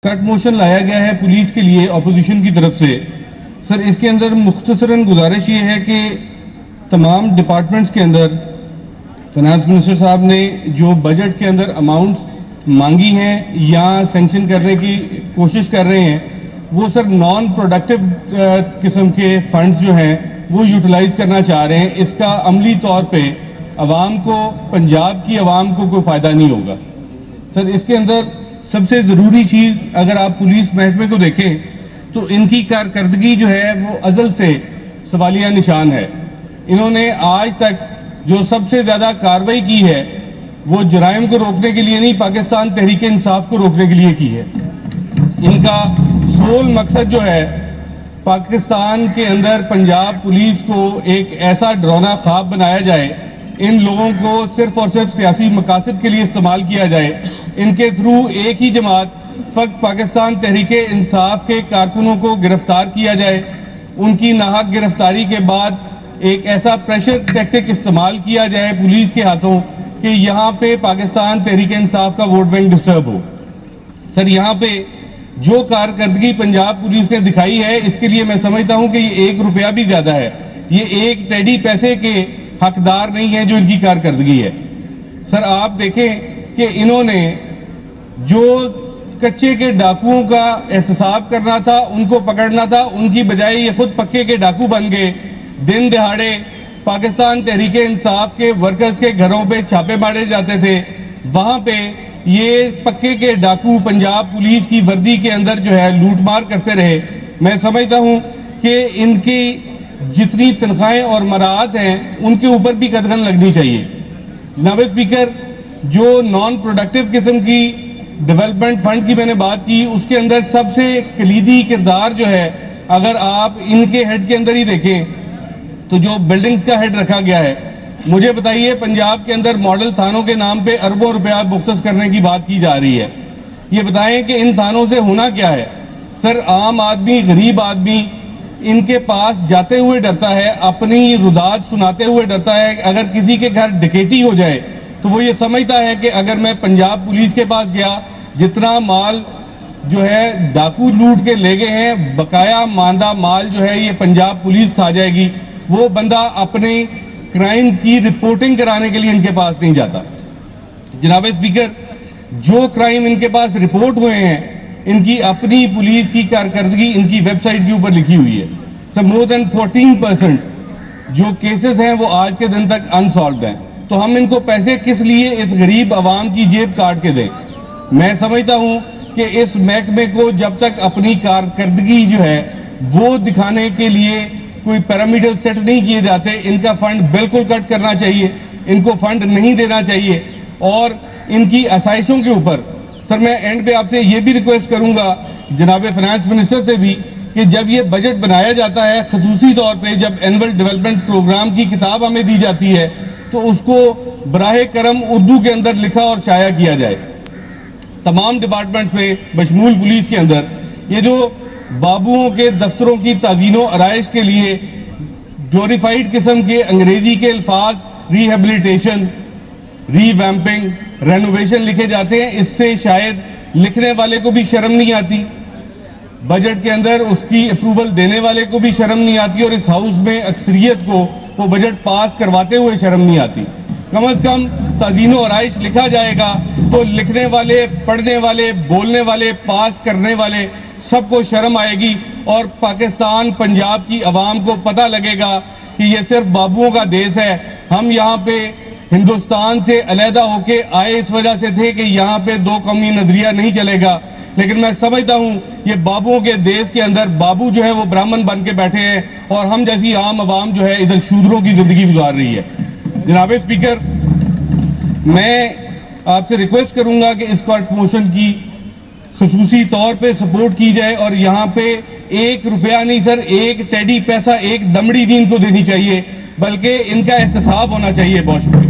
کٹ motion لایا گیا ہے پولیس کے لیے اپوزیشن کی طرف سے. سر اس کے اندر مختصراً گزارش یہ ہے کہ تمام ڈپارٹمنٹس کے اندر فائنانس منسٹر صاحب نے جو بجٹ کے اندر اماؤنٹس مانگی ہیں یا سینکشن کرنے کی کوشش کر رہے ہیں وہ سر نان پروڈکٹیو قسم کے فنڈز جو ہیں وہ یوٹیلائز کرنا چاہ رہے ہیں. اس کا عملی طور پہ عوام کو، پنجاب کی عوام کو کوئی فائدہ نہیں ہوگا. سر اس کے اندر سب سے ضروری چیز اگر آپ پولیس محکمے کو دیکھیں تو ان کی کارکردگی جو ہے وہ ازل سے سوالیہ نشان ہے. انہوں نے آج تک جو سب سے زیادہ کارروائی کی ہے وہ جرائم کو روکنے کے لیے نہیں، پاکستان تحریک انصاف کو روکنے کے لیے کی ہے. ان کا سول مقصد جو ہے پاکستان کے اندر پنجاب پولیس کو ایک ایسا ڈراؤنا خواب بنایا جائے، ان لوگوں کو صرف اور صرف سیاسی مقاصد کے لیے استعمال کیا جائے. ان کے تھرو ایک ہی جماعت فقط پاکستان تحریک انصاف کے کارکنوں کو گرفتار کیا جائے، ان کی ناحق گرفتاری کے بعد ایک ایسا پریشر ٹیکٹک استعمال کیا جائے پولیس کے ہاتھوں کہ یہاں پہ پاکستان تحریک انصاف کا ووٹ بینک ڈسٹرب ہو. سر یہاں پہ جو کارکردگی پنجاب پولیس نے دکھائی ہے اس کے لیے میں سمجھتا ہوں کہ یہ 1 روپیہ بھی زیادہ ہے. یہ ایک ٹیڈی پیسے کے حقدار نہیں ہیں جو ان کی کارکردگی ہے. سر آپ دیکھیں کہ انہوں نے جو کچے کے ڈاکوؤں کا احتساب کرنا تھا، ان کو پکڑنا تھا، ان کی بجائے یہ خود پکے کے ڈاکو بن گئے. دن دہاڑے پاکستان تحریک انصاف کے ورکرز کے گھروں پہ چھاپے مارے جاتے تھے، وہاں پہ یہ پکے کے ڈاکو پنجاب پولیس کی وردی کے اندر جو ہے لوٹ مار کرتے رہے. میں سمجھتا ہوں کہ ان کی جتنی تنخواہیں اور مراعات ہیں ان کے اوپر بھی قدغن لگنی چاہیے. جناب اسپیکر، جو نان پروڈکٹیو قسم کی ڈیولپمنٹ فنڈ کی میں نے بات کی، اس کے اندر سب سے کلیدی کردار جو ہے اگر آپ ان کے ہیڈ کے اندر ہی دیکھیں تو جو بلڈنگز کا ہیڈ رکھا گیا ہے، مجھے بتائیے پنجاب کے اندر ماڈل تھانوں کے نام پہ اربوں روپیہ مختص کرنے کی بات کی جا رہی ہے. یہ بتائیں کہ ان تھانوں سے ہونا کیا ہے؟ سر عام آدمی، غریب آدمی ان کے پاس جاتے ہوئے ڈرتا ہے، اپنی رداد سناتے ہوئے ڈرتا ہے. اگر کسی کے گھر ڈکیٹی ہو جائے تو وہ یہ سمجھتا ہے کہ اگر میں پنجاب پولیس کے پاس گیا، جتنا مال جو ہے ڈاکو لوٹ کے لے گئے ہیں، بقایا ماندہ مال جو ہے یہ پنجاب پولیس کھا جائے گی. وہ بندہ اپنے کرائم کی رپورٹنگ کرانے کے لیے ان کے پاس نہیں جاتا. جناب اسپیکر، جو کرائم ان کے پاس رپورٹ ہوئے ہیں ان کی اپنی پولیس کی کارکردگی ان کی ویب سائٹ کے اوپر لکھی ہوئی ہے. سر مور دین 14% جو کیسز ہیں وہ آج کے دن تک انسالوڈ ہیں. تو ہم ان کو پیسے کس لیے اس غریب عوام کی جیب کاٹ کے دیں؟ میں سمجھتا ہوں کہ اس محکمے کو جب تک اپنی کارکردگی جو ہے وہ دکھانے کے لیے کوئی پیرامیٹر سیٹ نہیں کیے جاتے، ان کا فنڈ بالکل کٹ کرنا چاہیے، ان کو فنڈ نہیں دینا چاہیے. اور ان کی آسائشوں کے اوپر سر میں اینڈ پہ آپ سے یہ بھی ریکویسٹ کروں گا جناب فائنانس منسٹر سے بھی کہ جب یہ بجٹ بنایا جاتا ہے، خصوصی طور پہ جب اینول ڈیولپمنٹ پروگرام کی کتاب ہمیں دی جاتی ہے تو اس کو براہ کرم اردو کے اندر لکھا اور شائع کیا جائے. تمام ڈپارٹمنٹس میں بشمول پولیس کے اندر یہ جو بابوؤں کے دفتروں کی تعزین و آرائش کے لیے گلوریفائڈ قسم کے انگریزی کے الفاظ ریہیبلیٹیشن، ری ویمپنگ، رینوویشن لکھے جاتے ہیں، اس سے شاید لکھنے والے کو بھی شرم نہیں آتی، بجٹ کے اندر اس کی اپروول دینے والے کو بھی شرم نہیں آتی، اور اس ہاؤس میں اکثریت کو وہ بجٹ پاس کرواتے ہوئے شرم نہیں آتی. کم از کم تعزین و آرائش لکھا جائے گا تو لکھنے والے، پڑھنے والے، بولنے والے، پاس کرنے والے سب کو شرم آئے گی، اور پاکستان پنجاب کی عوام کو پتہ لگے گا کہ یہ صرف بابوؤں کا دیس ہے. ہم یہاں پہ ہندوستان سے علیحدہ ہو کے آئے اس وجہ سے تھے کہ یہاں پہ 2 قومی نظریہ نہیں چلے گا، لیکن میں سمجھتا ہوں یہ بابوؤں کے دیس کے اندر بابو جو ہے وہ برہمن بن کے بیٹھے ہیں اور ہم جیسی عام عوام جو ہے ادھر شودروں کی زندگی گزار رہی ہے. جناب اسپیکر، میں آپ سے ریکویسٹ کروں گا کہ اس کٹ موشن کی خصوصی طور پہ سپورٹ کی جائے، اور یہاں پہ 1 روپیہ نہیں سر، 1 ٹیڈی پیسہ، 1 دمڑی بھی ان کو دینی چاہیے، بلکہ ان کا احتساب ہونا چاہیے. بہت شکریہ.